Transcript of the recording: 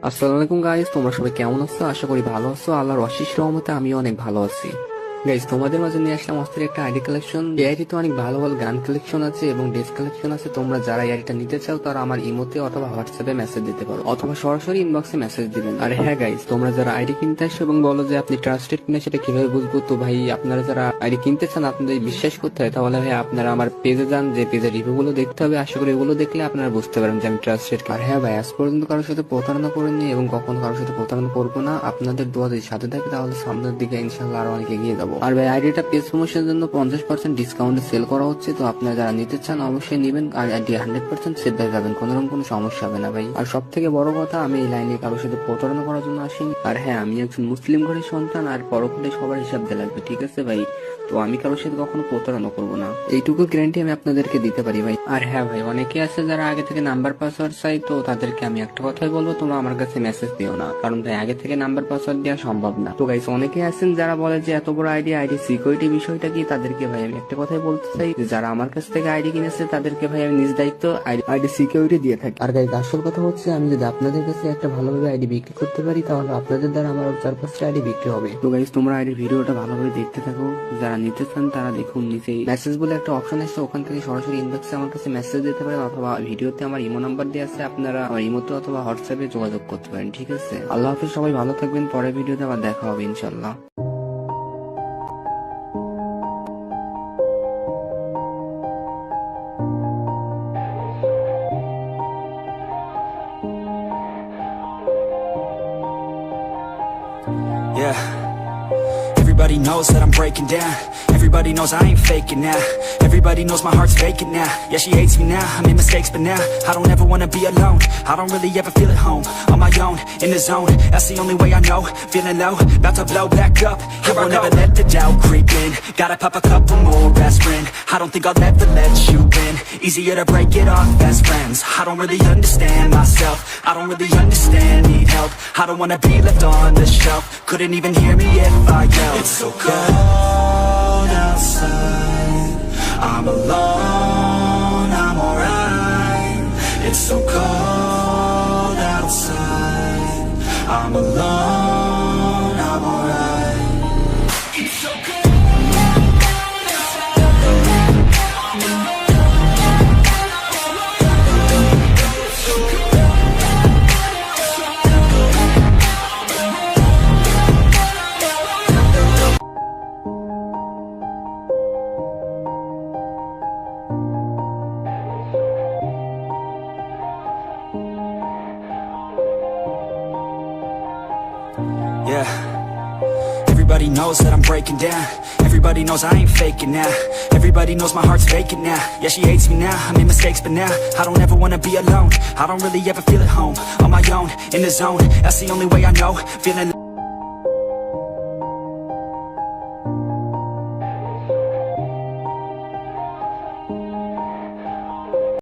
আসসালামু আলাইকুম গাইস, তোমরা সবাই কেমন আছো? আশা করি ভালো আছো। আল্লাহর অশেষ রহমতে আমিও অনেক ভালো আছি। গাইস, তোমাদের মাঝে নিয়ে আসলাম অস্থির একটা আইডি কালেকশন। এই আইডিতে অনেক ভালো ভালো গান কালেকশন আছে এবং ড্রেস কালেকশন আছে। তোমরা যারা এই আইডিটা নিতে চাও তারা আমার ইমোতে অথবা হোয়াটসঅ্যাপে মেসেজ দিতে পারো অথবা সরাসরি ইনবক্সে মেসেজ দিবেন। আর হ্যাঁ গাইস, তোমরা যারা আইডি কিনতে আসো এবং বলো যে আপনি ট্রাস্টেড কিনা সেটা কিভাবে বুঝবো? তো ভাই, আপনারা যারা আইডি কিনতে চান, আপনাদের বিশ্বাস করতে হয়, তাহলে ভাই আপনারা আমার পেজে যান, যে পেজের রিভিউ গুলো দেখতে হবে। আশা করি এগুলো দেখলে আপনারা বুঝতে পারেন যে আমি ট্রাস্টেড। আর হ্যাঁ ভাই, আজ পর্যন্ত কারোর সাথে প্রতারণা করিনি এবং কখনো কারোর সাথে প্রতারণা করবো না। আপনাদের দোয়া যদি সাথে থাকে তাহলে সামনের দিকে ইনশাল্লাহ আরো অনেক এগিয়ে যাবো। আর ভাই, আইডিটা পেজ প্রমোশনের জন্য 50% ডিসকাউন্টে সেল করা হচ্ছে। তো আপনারা যারা নিতে চান অবশ্যই নিবেন। আর আইডি 100% সেভ হয়ে যাবেন, কোনো সমস্যা হবে না ভাই। আর সব থেকে বড় কথা, আমি এই লাইনে কারোর সাথে প্রতারণা করার জন্য আসিনি। আর হ্যাঁ, আমি একজন মুসলিম ঘরের সন্তান, আর পরকালে সবার হিসাব দিয়ে লাগবে, ঠিক আছে ভাই? তো আমি কারোর সাথে কখনো প্রতারণা করবো না, এইটুকু গ্যারান্টি আমি আপনাদেরকে দিতে পারি ভাই। আর হ্যাঁ ভাই, অনেকে আছে যারা আগে থেকে নাম্বার পাসওয়ার্ড চাই। তো তাদেরকে আমি একটা কথাই বলবো, তোমরা আমার কাছে মেসেজ দিও না, কারণ ভাই আগে থেকে নাম্বার পাসওয়ার্ড দেওয়া সম্ভব না। তো গাইস, অনেকে আছেন যারা বলে যে এত বড় আইডি সিকিউরিটি বিষয়টা কি? তাদেরকে ভাই আমি একটা কথাই বলতে চাই, যে যারা আমার কাছ থেকে আইডি কিনেছে তাদেরকে ভাই আমি নিজ দায়িত্ব আইডি সিকিউরিটি দিয়ে থাকি। আর গাইস, আসল কথা হচ্ছে, আমি যদি আপনাদের কাছে একটা ভালোভাবে আইডি বিক্রি করতে পারি, তাহলে আপনাদের দ্বারা আমার 4-5টা আইডি বিক্রি হবে। তো গাইস, তোমরা আইডির ভিডিওটা ভালোভাবে দেখতে থাকো। যারা নিতে চান তারা দেখুন, নিচেই মেসেজ বলে একটা অপশন আছে, ওখান থেকে সরাসরি ইনবক্সে আমার কাছে মেসেজ দিতে পারেন অথবা ভিডিওতে আমার ইমো নাম্বার দেওয়া আছে, আপনারা আমার ইমোতে অথবা হোয়াটসঅ্যাপে যোগাযোগ করতে পারেন, ঠিক আছে? আল্লাহ হাফিজ, সবাই ভালো থাকবেন। পরের ভিডিওতে আবার দেখা হবে ইনশাল্লাহ। Yeah. Everybody knows that I'm breaking down. Everybody knows I ain't faking now. Everybody knows my heart's vacant now. Yeah, she hates me now, I made mistakes but now I don't ever wanna be alone. I don't really ever feel at home. On my own, in the zone, that's the only way I know. Feeling low, about to blow back up. Here I won't ever let the doubt creep in. Gotta pop a couple more aspirin. I don't think I'll ever let you in. Easier to break it off best friends. I don't really understand myself. I don't really understand, need help. I don't wanna be left on the shelf. Couldn't even hear me if I yelled. It's so cold outside, I'm alone, I'm alright. It's so cold outside, I'm alone, I'm alright. It's so cold outside, I'm alone. Yeah. Everybody knows that I'm breaking down. Everybody knows I ain't faking now. Everybody knows my heart's vacant now. Yeah, she hates me now, I made mistakes but now I don't ever wanna be alone. I don't really ever feel at home. On my own, in the zone, that's the only way I know. Feeling